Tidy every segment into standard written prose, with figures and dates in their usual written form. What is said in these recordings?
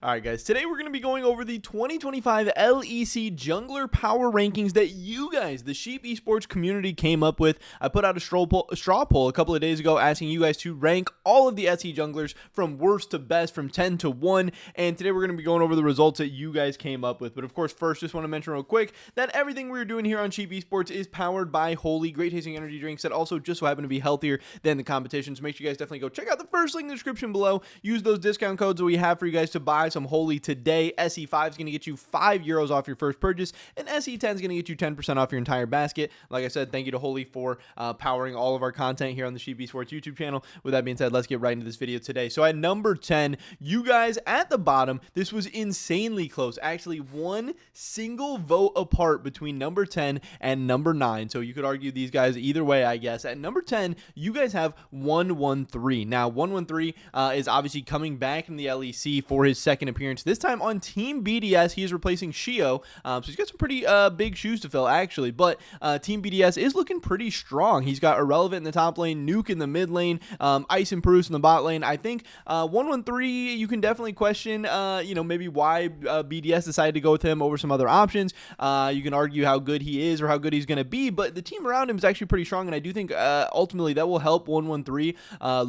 Alright guys, today we're going to be going over the 2025 LEC Jungler Power Rankings that you guys, the Sheep Esports community, came up with. I put out a straw poll a couple of days ago asking you guys to rank all of the SE Junglers from worst to best, from 10 to 1, and today we're going to be going over the results that you guys came up with. But of course, first, just want to mention real quick that everything we're doing here on Sheep Esports is powered by Holy, great tasting energy drinks that also just so happen to be healthier than the competition, so make sure you guys definitely go check out the first link in the description below. Use those discount codes that we have for you guys to buy some Holy today. SE5 is going to get you €5 off your first purchase, and SE10 is going to get you 10% off your entire basket. Like I said, thank you to Holy for powering all of our content here on the Sheep Esports YouTube channel. With that being said, let's get right into this video today. So at number 10, you guys at the bottom, this was insanely close. Actually, one single vote apart between number 10 and number 9. So you could argue these guys either way, I guess. At number 10, you guys have 113. Now, 113 is obviously coming back in the LEC for his second appearance. This time on Team BDS, he is replacing Shio. So he's got some pretty big shoes to fill, actually. But Team BDS is looking pretty strong. He's got Irrelevant in the top lane, Nuke in the mid lane, Ice and Bruce in the bot lane. I think 113, you can definitely question, maybe why BDS decided to go with him over some other options. You can argue how good he is or how good he's going to be, but the team around him is actually pretty strong, and I do think ultimately that will help 113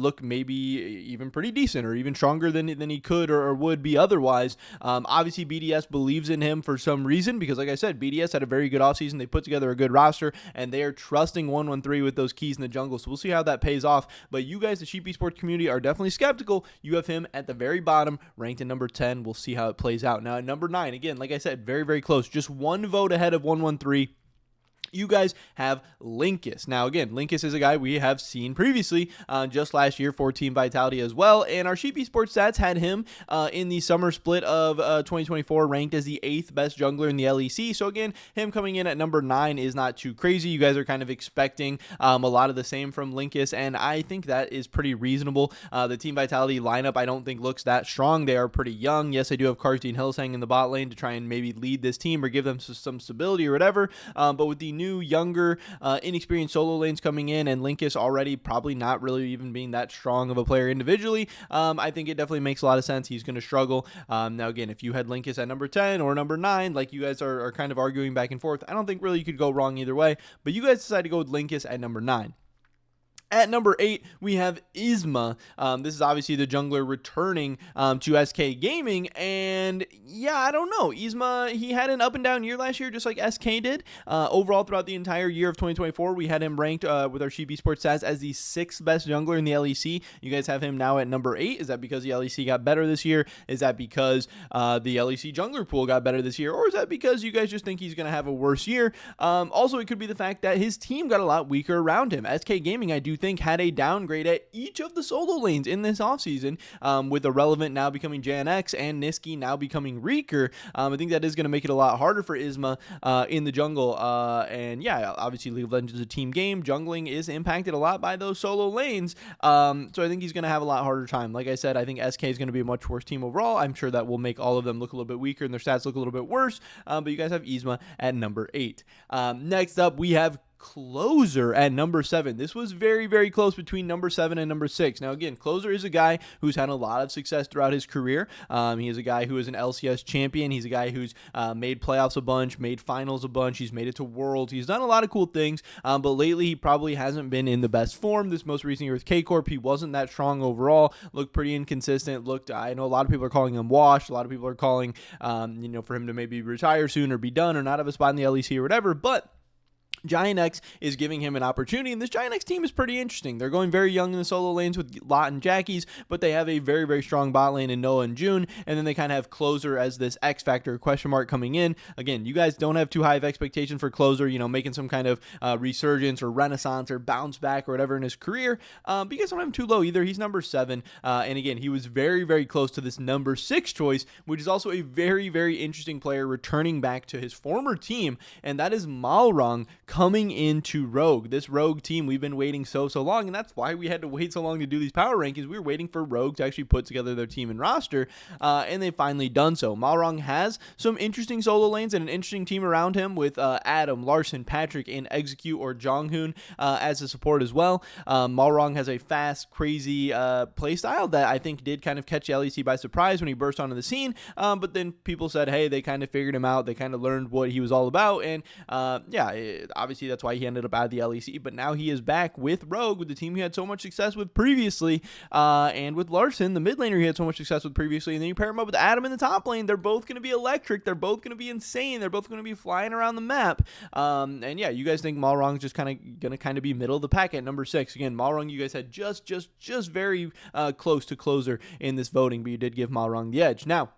look maybe even pretty decent or even stronger than he could or would be otherwise. Obviously, BDS believes in him for some reason because, like I said, BDS had a very good offseason. They put together a good roster, and they are trusting 113 with those keys in the jungle. So we'll see how that pays off. But you guys, the Sheep Esports community, are definitely skeptical. You have him at the very bottom, ranked at number 10. We'll see how it plays out. Now, at number 9, again, like I said, very, very close. Just one vote ahead of 113. You guys have Linkus. Now, again, Linkus is a guy we have seen previously just last year for Team Vitality as well, and our Sheep Esports stats had him in the summer split of 2024 ranked as the 8th best jungler in the LEC. So again, him coming in at number 9 is not too crazy. You guys are kind of expecting a lot of the same from Linkus, and I think that is pretty reasonable. The Team Vitality lineup I don't think looks that strong. They are pretty young. Yes, I do have Karstein Hillsang in the bot lane to try and maybe lead this team or give them some stability or whatever, but with the new, younger, inexperienced solo lanes coming in, and Linkus already probably not really even being that strong of a player individually, I think it definitely makes a lot of sense. He's going to struggle. Now, again, if you had Linkus at number 10 or number 9, like you guys are kind of arguing back and forth, I don't think really you could go wrong either way, but you guys decided to go with Linkus at number 9. At number 8, we have Isma. This is obviously the jungler returning to SK Gaming, and yeah, I don't know. Isma, he had an up and down year last year, just like SK did. Overall, throughout the entire year of 2024, we had him ranked with our Sheep Esports stats as the 6th best jungler in the LEC. You guys have him now at number 8. Is that because the LEC got better this year? Is that because the LEC jungler pool got better this year? Or is that because you guys just think he's going to have a worse year? Also, it could be the fact that his team got a lot weaker around him. SK Gaming, I do think, had a downgrade at each of the solo lanes in this offseason, with Irrelevant now becoming JanX and Niski now becoming Reeker. I think that is going to make it a lot harder for Isma in the jungle. And yeah, obviously League of Legends is a team game. Jungling is impacted a lot by those solo lanes. So I think he's going to have a lot harder time. Like I said, I think SK is going to be a much worse team overall. I'm sure that will make all of them look a little bit weaker and their stats look a little bit worse. But you guys have Isma at number 8. Next up, we have Closer at number 7. This was very, very close between number 7 and number 6. Now, again, Closer is a guy who's had a lot of success throughout his career. He is a guy who is an LCS champion. He's a guy who's made playoffs a bunch, made finals a bunch. He's made it to Worlds. He's done a lot of cool things, but lately he probably hasn't been in the best form. This most recent year with K-Corp, he wasn't that strong overall. Looked pretty inconsistent. I know a lot of people are calling him washed. A lot of people are calling, for him to maybe retire soon or be done or not have a spot in the LEC or whatever, but GIANTX is giving him an opportunity, and this GIANTX team is pretty interesting. They're going very young in the solo lanes with Lot and Jackies, but they have a very, very strong bot lane in Noah and June, and then they kind of have Closer as this X Factor question mark coming in. Again, you guys don't have too high of expectation for Closer, making some kind of resurgence or renaissance or bounce back or whatever in his career, but you guys don't have him too low either. He's number 7, and again, he was very, very close to this number 6 choice, which is also a very, very interesting player returning back to his former team, and that is Malrong coming into Rogue. This Rogue team, we've been waiting so long, and that's why we had to wait so long to do these power rankings. We were waiting for Rogue to actually put together their team and roster, and they've finally done so. Malrong has some interesting solo lanes and an interesting team around him with Adam, Larson, Patrick, and Execute or Jonghoon as a support as well. Malrong has a fast, crazy playstyle that I think did kind of catch the LEC by surprise when he burst onto the scene, but then people said, hey, they kind of figured him out. They kind of learned what he was all about, and obviously that's why he ended up out of the LEC, but now he is back with Rogue, with the team he had so much success with previously, and with Larson, the mid laner he had so much success with previously, and then you pair him up with Adam in the top lane. They're both going to be electric. They're both going to be insane. They're both going to be flying around the map, and yeah, you guys think Malrong's just going to be middle of the pack at number 6. Again, Malrong, you guys had just very close to closer in this voting, but you did give Malrong the edge. Now,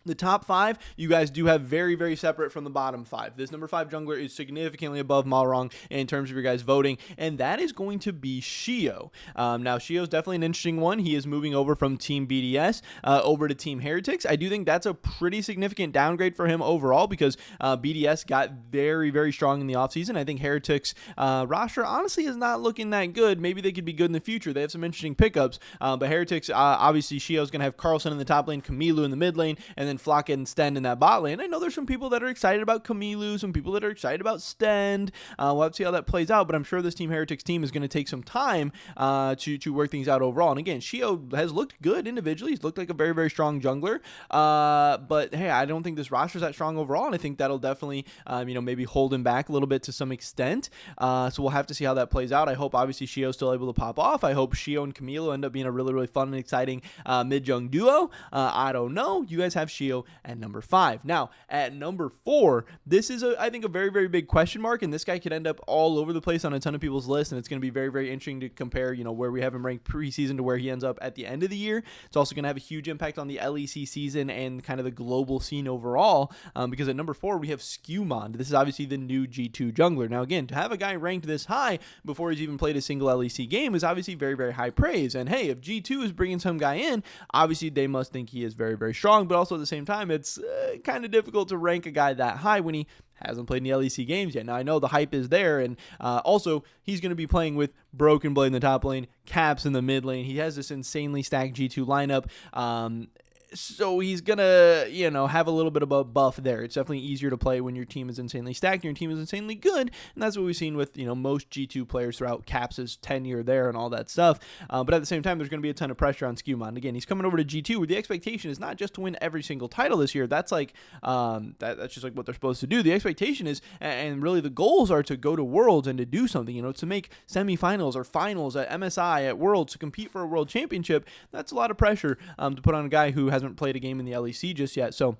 the top 5, you guys do have very separate from the bottom 5. This number 5 jungler is significantly above Malrong in terms of your guys voting, and that is going to be Shio. Now, Shio's definitely an interesting one. He is moving over from Team BDS over to Team Heretics. I do think that's a pretty significant downgrade for him overall because BDS got very strong in the offseason. I think Heretics roster honestly is not looking that good. Maybe they could be good in the future. They have some interesting pickups, but Heretics, obviously, Shio's going to have Carlson in the top lane, Camilo in the mid lane, and then Flocka and Stend in that bot lane. I know there's some people that are excited about Camilo, some people that are excited about Stend. We'll have to see how that plays out, but I'm sure this Team Heretics team is going to take some time to work things out overall. And again, Shio has looked good individually. He's looked like a very strong jungler, but hey, I don't think this roster is that strong overall, and I think that'll definitely maybe hold him back a little bit to some extent. So we'll have to see how that plays out. I hope obviously Shio's still able to pop off. I hope Shio and Camilo end up being a really fun and exciting mid-jung duo. I don't know. You guys have Shio at number 5. Now, at number 4, this is, I think, a very big question mark, and this guy could end up all over the place on a ton of people's lists, and it's going to be very interesting to compare, where we have him ranked preseason to where he ends up at the end of the year. It's also going to have a huge impact on the LEC season and kind of the global scene overall, because at number 4, we have Skewmond. This is obviously the new G2 jungler. Now, again, to have a guy ranked this high before he's even played a single LEC game is obviously very high praise, and hey, if G2 is bringing some guy in, obviously they must think he is very strong, but also at the same time, it's kind of difficult to rank a guy that high when he hasn't played any LEC games yet. Now, I know the hype is there, and also, he's going to be playing with Broken Blade in the top lane, Caps in the mid lane. He has this insanely stacked G2 lineup, so he's going to, have a little bit of a buff there. It's definitely easier to play when your team is insanely stacked and your team is insanely good, and that's what we've seen with, most G2 players throughout Caps' tenure there and all that stuff. But at the same time, there's going to be a ton of pressure on Skewmon. Again, he's coming over to G2 where the expectation is not just to win every single title this year. That's like, that's just like what they're supposed to do. The expectation is, and really the goals are to go to Worlds and to do something, to make semifinals or finals at MSI, at Worlds, to compete for a world championship. That's a lot of pressure to put on a guy who hasn't played a game in the LEC just yet. So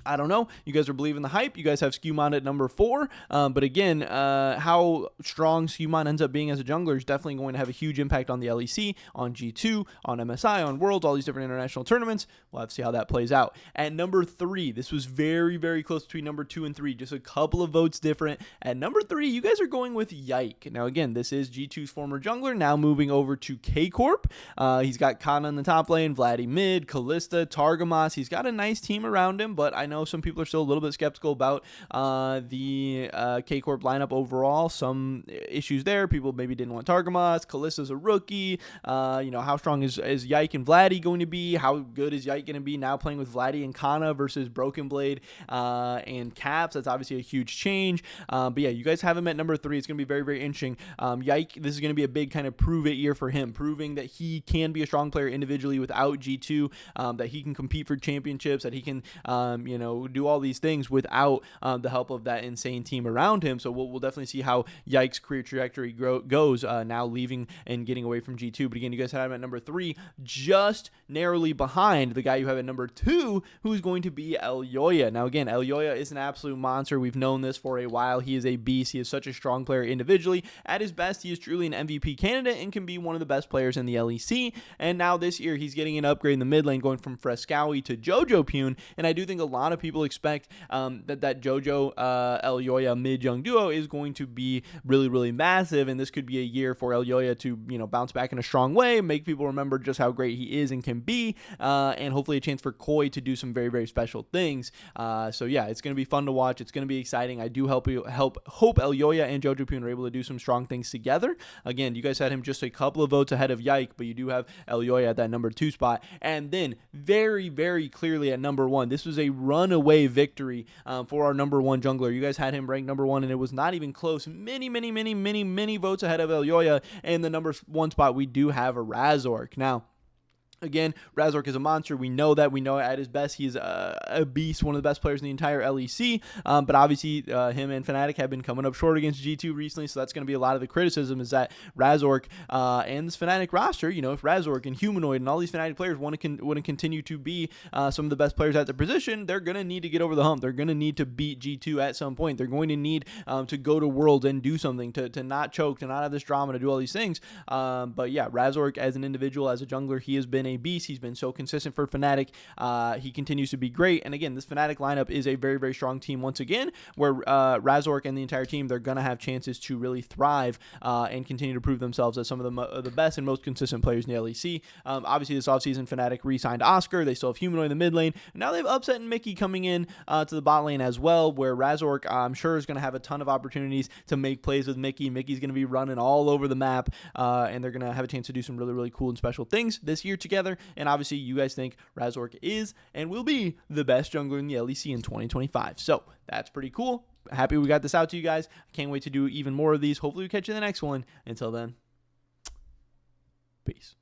I don't know. You guys are believing the hype. You guys have Skewmon at number 4. But again, how strong Skewmon ends up being as a jungler is definitely going to have a huge impact on the LEC, on G2, on MSI, on Worlds, all these different international tournaments. We'll have to see how that plays out. At number 3, this was very close between number 2 and 3. Just a couple of votes different. At number 3, you guys are going with Yike. Now, again, this is G2's former jungler, now moving over to K-Corp. He's got Kana in the top lane, Vladdy mid, Kalista, Targamas. He's got a nice team around him, but I know some people are still a little bit skeptical about the K-Corp lineup overall. Some issues there. People maybe didn't want Targamas. Kalista's a rookie. How strong is Yike and Vladdy going to be? How good is Yike going to be now playing with Vladdy and Kana versus Broken Blade and Caps? That's obviously a huge change. But yeah, you guys have him at number 3. It's going to be very interesting. Yike, this is going to be a big kind of prove it year for him, proving that he can be a strong player individually without G2, that he can compete for championships, that he can, do all these things without the help of that insane team around him. So we'll definitely see how Yike's career trajectory goes now leaving and getting away from G2. But again, you guys have him at number 3, just narrowly behind the guy you have at number 2, who's going to be Elyoya. Now again, Elyoya is an absolute monster. We've known this for a while. He is a beast. He is such a strong player individually. At his best, he is truly an MVP candidate and can be one of the best players in the LEC. And now this year, he's getting an upgrade in the mid lane, going from Frescowy to Jojo Pune. And I do think a lot lot of people expect that JoJo Elyoya mid-young duo is going to be really, really massive, and this could be a year for Elyoya to, bounce back in a strong way, make people remember just how great he is and can be, and hopefully a chance for Koi to do some very, very special things. So yeah, it's going to be fun to watch. It's going to be exciting. I do hope Elyoya and Jojo Pune are able to do some strong things together. Again, you guys had him just a couple of votes ahead of Yike, but you do have Elyoya at that number 2 spot. And then very, very clearly at number 1, this was a runaway victory for our number 1 jungler. You guys had him ranked number 1, and it was not even close. Many votes ahead of Elyoya. And the number 1 spot, we do have a Razork. Now, again, Razork is a monster. We know that. We know at his best, he's a beast, one of the best players in the entire LEC. But obviously, him and Fnatic have been coming up short against G2 recently, so that's going to be a lot of the criticism is that Razork and this Fnatic roster, if Razork and Humanoid and all these Fnatic players want to continue to be some of the best players at their position, they're going to need to get over the hump. They're going to need to beat G2 at some point. They're going to need to go to Worlds and do something, to not choke, to not have this drama, to do all these things. But yeah, Razork as an individual, as a jungler, he has been a beast. He's been so consistent for Fnatic. He continues to be great. And again, this Fnatic lineup is a very, very strong team once again, where Razork and the entire team, they're going to have chances to really thrive and continue to prove themselves as some of the best and most consistent players in the LEC. Obviously, this offseason, Fnatic re-signed Oscar. They still have Humanoid in the mid lane. And now they have Upset and Mickey coming in to the bot lane as well, where Razork, I'm sure, is going to have a ton of opportunities to make plays with Mickey. Mickey's going to be running all over the map, and they're going to have a chance to do some really, really cool and special things this year together. And obviously, you guys think Razork is and will be the best jungler in the LEC in 2025. So that's pretty cool. Happy we got this out to you guys. I can't wait to do even more of these. Hopefully, we catch you in the next one. Until then, peace.